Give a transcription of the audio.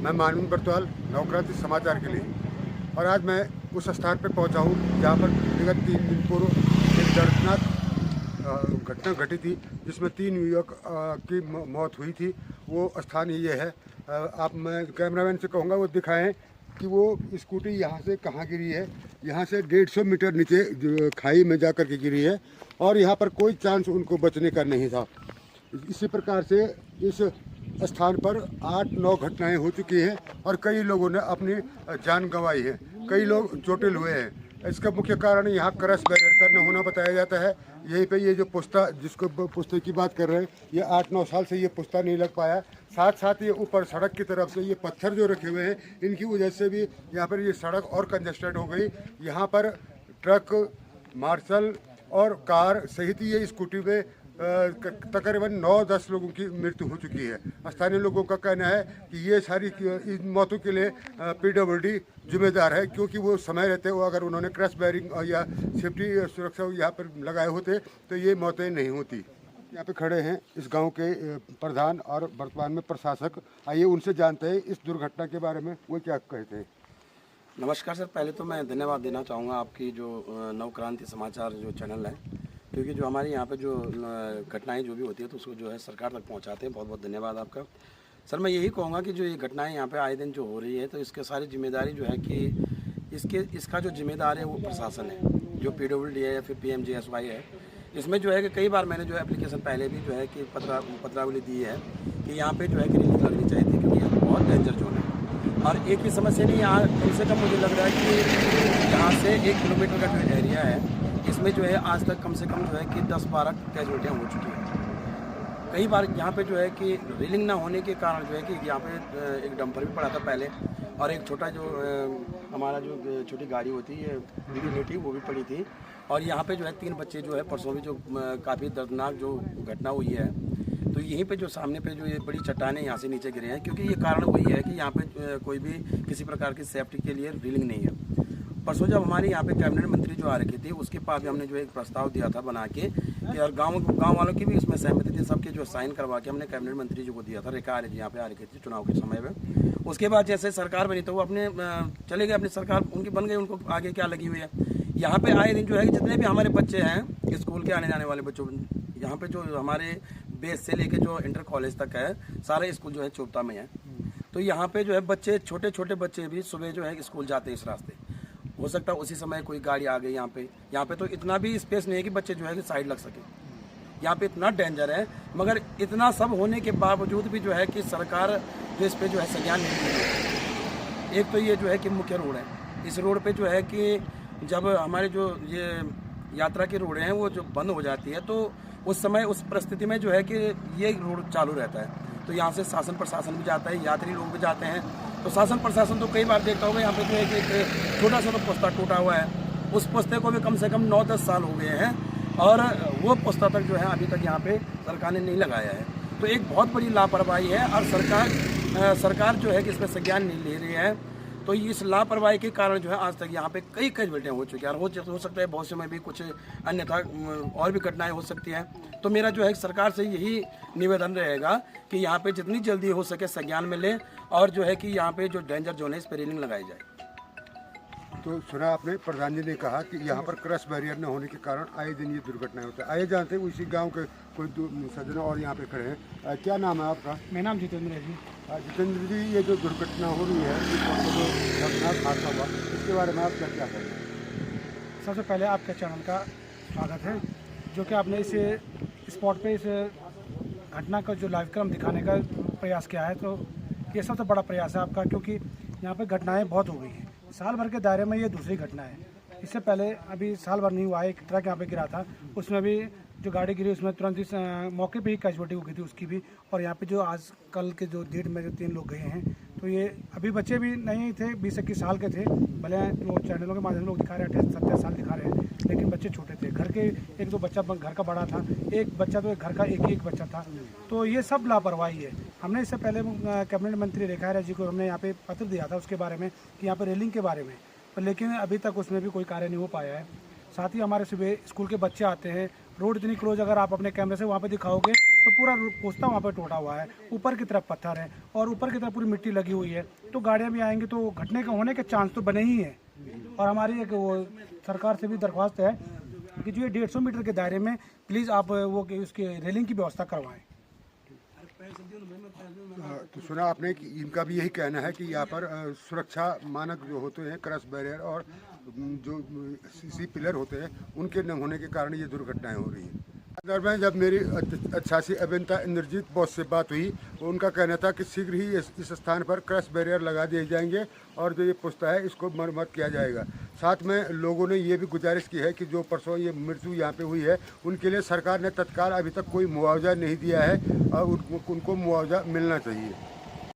मैं मानवीन बरतवाल, नवक्रांति समाचार के लिए। और आज मैं उस स्थान पर पहुंचा हूं जहां पर विगत 3 दिन पूर्व एक दर्दनाक घटना घटी थी, जिसमें 3 युवक की मौत हुई थी। वो स्थान ये है। मैं कैमरामैन से कहूँगा वो दिखाएं कि वो स्कूटी यहाँ से कहाँ गिरी है। यहाँ से 150 मीटर नीचे खाई में जाकर के गिरी है और यहाँ पर कोई चांस उनको बचने का नहीं था। इसी प्रकार से इस स्थान पर 8-9 घटनाएं हो चुकी हैं और कई लोगों ने अपनी जान गंवाई है, कई लोग चोटिल हुए हैं। इसका मुख्य कारण यहाँ क्रश बैरियर का न होना बताया जाता है। यहीं पे ये जो पुश्ता, जिसको पुश्ते की बात कर रहे हैं, ये 8-9 साल से ये पुश्ता नहीं लग पाया। साथ ये ऊपर सड़क की तरफ से ये पत्थर जो रखे हुए हैं, इनकी वजह से भी यहाँ पर ये सड़क और कंजेस्टेड हो गई। यहाँ पर ट्रक, मार्शल और कार सहित ये स्कूटी में तकरीबन 9-10 लोगों की मृत्यु हो चुकी है। स्थानीय लोगों का कहना है कि ये सारी इन मौतों के लिए PWD जिम्मेदार है, क्योंकि वो समय रहते वो अगर उन्होंने क्रश बैरिंग या सेफ्टी सुरक्षा यहाँ पर लगाए होते तो ये मौतें नहीं होती। यहाँ पे खड़े हैं इस गांव के प्रधान और वर्तमान में प्रशासक। आइए उनसे जानते हैं इस दुर्घटना के बारे में वो क्या कहते हैं। नमस्कार सर, पहले तो मैं धन्यवाद देना चाहूँगा आपकी जो नवक्रांति समाचार जो चैनल है, क्योंकि जो हमारे यहाँ पे जो घटनाएं जो भी होती है तो उसको जो है सरकार तक पहुँचाते हैं। बहुत बहुत धन्यवाद आपका सर। मैं यही कहूँगा कि जो ये घटनाएं यहाँ पे आए दिन जो हो रही है, तो इसके सारी जिम्मेदारी जो है कि इसका जो जिम्मेदार है वो प्रशासन है, जो PWD है या फिर PMGSY है। इसमें जो है कि कई बार मैंने जो एप्लीकेशन पहले भी जो है कि पत्रावली दी है कि यहाँ पे जो है कि रेलिंग लगनी चाहिए थी, क्योंकि ये बहुत डेंजर जोन है। और एक ही समस्या नहीं, यहाँ कम से कम मुझे लग रहा है कि यहाँ से 1 किलोमीटर का जो एरिया है, इसमें जो है आज तक कम से कम जो है कि 10-12 कैजुअल्टियाँ हो चुकी हैं। कई बार यहाँ पे जो है कि रेलिंग ना होने के कारण जो है कि यहाँ पे एक डंपर भी पड़ा था पहले, और एक छोटा जो हमारा जो छोटी गाड़ी होती है यूटिलिटी, वो भी पड़ी थी। और यहाँ पे जो है 3 बच्चे जो है परसों भी जो काफ़ी दर्दनाक जो घटना हुई है, तो यहीं पे जो सामने पे जो ये बड़ी चट्टानें यहाँ से नीचे गिरे हैं, क्योंकि ये कारण वही है कि यहाँ पे कोई भी किसी प्रकार की सेफ्टी के लिए रेलिंग नहीं है। परसों जब हमारे यहाँ पे कैबिनेट मंत्री जो आ रखी थी, उसके पास भी हमने जो एक प्रस्ताव दिया था बना के, और गांव वालों की भी इसमें सहमति थी, सबके जो साइन करवा के हमने कैबिनेट मंत्री जी को दिया था। रेखा आर्य जी यहाँ पे आ रखी थी चुनाव के समय में। उसके बाद जैसे सरकार बनी तो वो अपने चले गए, अपनी सरकार उनकी बन गई, उनको आगे क्या लगी हुई है। यहाँ पे आए दिन जो है जितने भी हमारे बच्चे हैं, स्कूल के आने जाने वाले बच्चों, यहाँ पे जो हमारे बेस से लेके जो इंटर कॉलेज तक है, सारे स्कूल जो है चोपता में है। तो यहाँ पे जो है बच्चे, छोटे छोटे बच्चे भी सुबह जो है स्कूल जाते हैं इस रास्ते। हो सकता है उसी समय कोई गाड़ी आ गई यहाँ पे तो इतना भी स्पेस नहीं है कि बच्चे जो है कि साइड लग सके। यहाँ पे इतना डेंजर है, मगर इतना सब होने के बावजूद भी जो है कि सरकार जो इस पे जो है संज्ञान नहीं ले रही है। एक तो ये जो है कि मुख्य रोड है, इस रोड पे जो है कि जब हमारे जो ये यात्रा की रोड हैं वो जो बंद हो जाती है, तो उस समय उस परिस्थिति में जो है कि ये रोड चालू रहता है। तो यहाँ से शासन प्रशासन भी जाता है, यात्री लोग भी जाते हैं। तो शासन प्रशासन तो कई बार देखता होगा यहाँ पे जो है कि एक छोटा सा तो पुस्ता टूटा हुआ है, उस पुस्ते को भी कम से कम 9-10 साल हो गए हैं, और वो पुस्ता तक जो है अभी तक यहाँ पे सरकार ने नहीं लगाया है। तो एक बहुत बड़ी लापरवाही है, और सरकार जो है कि इसमें संज्ञान नहीं ले रही है। तो इस लापरवाही के कारण जो है आज तक यहाँ पे कई कैजुअल्टियाँ हो चुकी हैं, और हो सकता है बहुत समय भी कुछ अन्यथा और भी घटनाएं हो सकती हैं। तो मेरा जो है सरकार से यही निवेदन रहेगा कि यहाँ पे जितनी जल्दी हो सके संज्ञान में ले, और जो है कि यहाँ पे जो डेंजर जोन है इस पर रेलिंग लगाई जाए। तो सुना आपने, प्रधान जी ने कहा कि यहाँ पर क्रश बैरियर न होने के कारण आए दिन ये दुर्घटनाएं होती है। आइए जानते हैं उसी गांव के कोई सज्जन और यहाँ पे खड़े हैं। क्या नाम है आपका? मेरा नाम जितेंद्र है जी। जितेंद्र जी, ये जो दुर्घटना हो रही है, जो दर्दनाक हादसा हुआ, इसके बारे में आप क्या कहेंगे? सबसे पहले आपके चैनल का स्वागत है, जो कि आपने इस स्पॉट पे इस घटना का जो लाइव क्रम दिखाने का प्रयास किया है। तो ये सबसे बड़ा प्रयास है आपका, क्योंकि यहाँ पे घटनाएं बहुत हो गई हैं। साल भर के दायरे में ये दूसरी घटना है। इससे पहले अभी साल भर नहीं हुआ है, एक ट्रक यहाँ पे गिरा था, उसमें भी जो गाड़ी गिरी उसमें तुरंत ही मौके पे ही कैजुअल्टी हो गई थी उसकी भी। और यहाँ पे जो आज कल के जो डेट में जो 3 लोग गए हैं, तो ये अभी बच्चे भी नहीं थे, 20-21 साल के थे। भले वो चैनलों के माध्यम से लोग दिखा रहे हैं 28-27 साल दिखा रहे हैं, लेकिन बच्चे छोटे थे। घर के 1-2 बच्चा घर का बड़ा था, एक बच्चा तो घर का एक ही एक बच्चा था। तो ये सब लापरवाही है। हमने इससे पहले कैबिनेट मंत्री रेखा आर्य जी को हमने यहाँ पे पत्र दिया था उसके बारे में, कि यहाँ पर रेलिंग के बारे में, पर लेकिन अभी तक उसमें भी कोई कार्य नहीं हो पाया है। साथ ही हमारे सुबह स्कूल के बच्चे आते हैं, रोड इतनी क्लोज, अगर आप अपने कैमरे से वहाँ पे दिखाओगे तो पूरा पोस्ता वहाँ पर टूटा हुआ है, ऊपर की तरफ पत्थर है और ऊपर की तरफ पूरी मिट्टी लगी हुई है, तो गाड़ियाँ भी आएंगी तो घटने का होने के चांस तो बने ही हैं। और हमारी एक वो सरकार से भी दरख्वास्त है कि जो ये 150 मीटर के दायरे में प्लीज़ आप वो उसके रेलिंग की व्यवस्था करवाएं। तो सुना आपने कि इनका भी यही कहना है कि यहाँ पर सुरक्षा मानक जो होते हैं, क्रॉस बैरियर और जो सीसी पिलर होते हैं, उनके न होने के कारण ये दुर्घटनाएं हो रही हैं। दरम्यान जब मेरी अच्छासी अभियंता इंद्रजीत बॉस से बात हुई, उनका कहना था कि शीघ्र ही इस स्थान पर क्रॉस बैरियर लगा दिए जाएंगे और जो ये पुस्ता है इसको मरम्मत किया जाएगा। साथ में लोगों ने ये भी गुजारिश की है कि जो परसों ये मृत्यु यहाँ पे हुई है, उनके लिए सरकार ने तत्काल अभी तक कोई मुआवजा नहीं दिया है और उनको मुआवजा मिलना चाहिए।